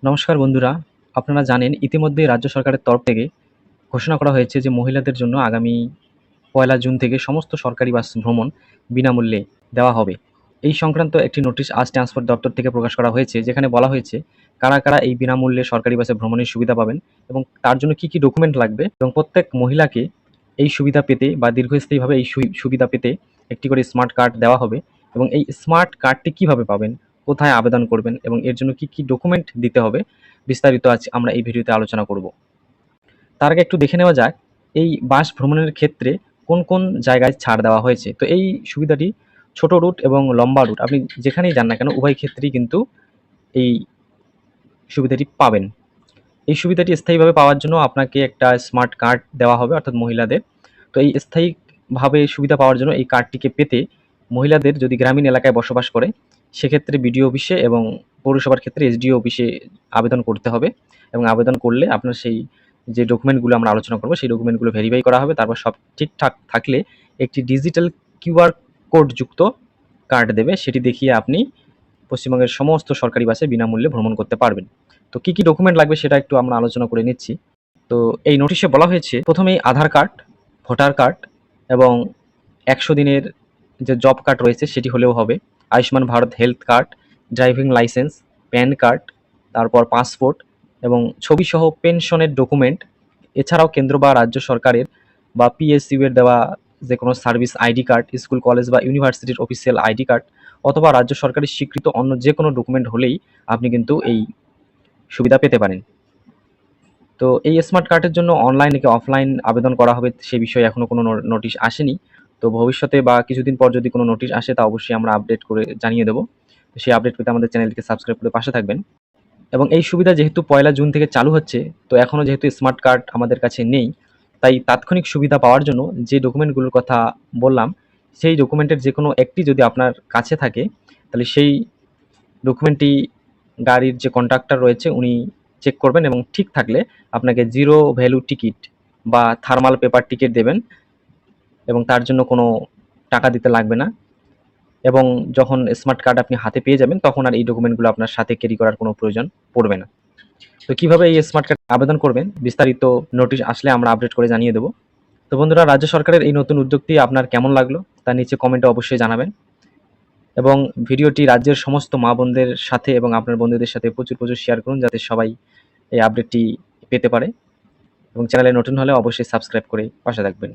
নমস্কার বন্ধুরা, আপনারা জানেন ইতিমধ্যেই রাজ্য সরকারের তরফ থেকে ঘোষণা করা হয়েছে যে মহিলাদের জন্য আগামী ১লা জুন থেকে সমস্ত সরকারি বাস ভ্রমণ বিনামূল্যে দেওয়া হবে। এই সংক্রান্ত একটি নোটিশ আজ ট্রান্সপোর্ট দপ্তর থেকে প্রকাশ করা হয়েছে, যেখানে বলা হয়েছে কারা কারা এই বিনামূল্যে সরকারি বাসে ভ্রমণের সুবিধা পাবেন এবং তার জন্য কি কি ডকুমেন্ট লাগবে, এবং প্রত্যেক মহিলাকে এই সুবিধা পেতে বা দীর্ঘস্থায়ীভাবে এই সুবিধা পেতে একটি করে স্মার্ট কার্ড দেওয়া হবে। এবং এই স্মার্ট কার্ডটি কিভাবে পাবেন, কোথায় আবেদন করবেন এবং এর জন্য কি কি ডকুমেন্ট দিতে হবে, বিস্তারিত আজ আমরা এই ভিডিওতে আলোচনা করব। তার আগে একটু দেখে নেওয়া যাক এই বাস ভ্রমণের ক্ষেত্রে কোন কোন জায়গায় ছাড় দেওয়া হয়েছে। তো এই সুবিধাটি ছোট রুট এবং লম্বা রুট আপনি যেখানেই যান না কেন উভয় ক্ষেত্রেই কিন্তু এই সুবিধাটি পাবেন। এই সুবিধাটি স্থায়ীভাবে পাওয়ার জন্য আপনাকে একটা স্মার্ট কার্ড দেওয়া হবে, অর্থাৎ মহিলাদের। তো এই স্থায়ীভাবে সুবিধা পাওয়ার জন্য এই কার্ডটিকে পেতে মহিলাদের যদি গ্রামীণ এলাকায় বসবাস করে সেক্ষেত্রে বিডিও অফিসে এবং পৌরসভার ক্ষেত্রে এসডিও অফিসে আবেদন করতে হবে। এবং আবেদন করলে আপনার সেই যে ডকুমেন্টগুলো আমরা আলোচনা করব সেই ডকুমেন্টগুলো ভেরিফাই করা হবে। তারপর সব ঠিকঠাক থাকলে একটি ডিজিটাল কিউআর কোড যুক্ত কার্ড দেবে, সেটি দেখিয়ে আপনি পশ্চিমবঙ্গের সমস্ত সরকারি বাসে বিনামূল্যে ভ্রমণ করতে পারবেন। তো কি কি ডকুমেন্ট লাগবে সেটা একটু আমরা আলোচনা করে নিচ্ছি। তো এই নোটিশে বলা হয়েছে প্রথমেই আধার কার্ড, ভোটার কার্ড এবং ১০০ দিনের যে জব কার্ড রয়েছে সেটি হলেও হবে, Ayushman Bharat health card, driving licence, pan card, তারপর পাসপোর্ট এবং ছবিসহ পেনশনের ডকুমেন্ট। এছাড়াও কেন্দ্র বা রাজ্য সরকারের বা পিএসইউ এর দেওয়া যে কোনো service ID card, school college বা ইউনিভার্সিটির অফিসিয়াল আইডি কার্ড অথবা রাজ্য সরকারের স্বীকৃত অন্য যে কোনো ডকুমেন্ট হলেই আপনি কিন্তু এই সুবিধা পেতে পারেন। তো এই স্মার্ট কার্ডের জন্য অনলাইন নাকি অফলাইন আবেদন করা হবে সে বিষয়ে এখনো কোনো নোটিশ আসেনি। তো ভবিষ্যতে বা কিছুদিন পর যদি কোনো নোটিশ আসে তা অবশ্যই আমরা আপডেট করে জানিয়ে দেবো। তো সেই আপডেট পেতে আমাদের চ্যানেলটিকে সাবস্ক্রাইব করে পাশে থাকবেন। এবং এই সুবিধা যেহেতু ১লা জুন থেকে চালু হচ্ছে, তো এখনও যেহেতু স্মার্ট কার্ড আমাদের কাছে নেই, তাই তাৎক্ষণিক সুবিধা পাওয়ার জন্য যে ডকুমেন্টগুলোর কথা বললাম সেই ডকুমেন্টের যে কোনো একটি যদি আপনার কাছে থাকে তাহলে সেই ডকুমেন্টটি গাড়ির যে কন্ডাক্টর রয়েছে উনি চেক করবেন এবং ঠিক থাকলে আপনাকে জিরো ভ্যালু টিকিট বা থার্মাল পেপার টিকিট দেবেন এবং তার জন্য কোনো টাকা দিতে লাগবে না। এবং যখন স্মার্ট কার্ড আপনি হাতে পেয়ে যাবেন তখন আর এই ডকুমেন্টগুলো আপনার সাথে ক্যারি করার কোনো প্রয়োজন পড়বে না। তো কিভাবে এই স্মার্ট কার্ড আবেদন করবেন বিস্তারিত নোটিশ আসলে আমরা আপডেট করে জানিয়ে দেবো। তো বন্ধুরা, রাজ্য সরকারের এই নতুন উদ্যোগটি আপনার কেমন লাগলো তা নিচে কমেন্টে অবশ্যই জানাবেন। এবং ভিডিওটি রাজ্যের সমস্ত মা বোনদের সাথে এবং আপনার বন্ধুদের সাথে প্রচুর প্রচুর শেয়ার করুন যাতে সবাই এই আপডেটটি পেতে পারে। এবং চ্যানেলে নতুন হলে অবশ্যই সাবস্ক্রাইব করে পাশে থাকবেন।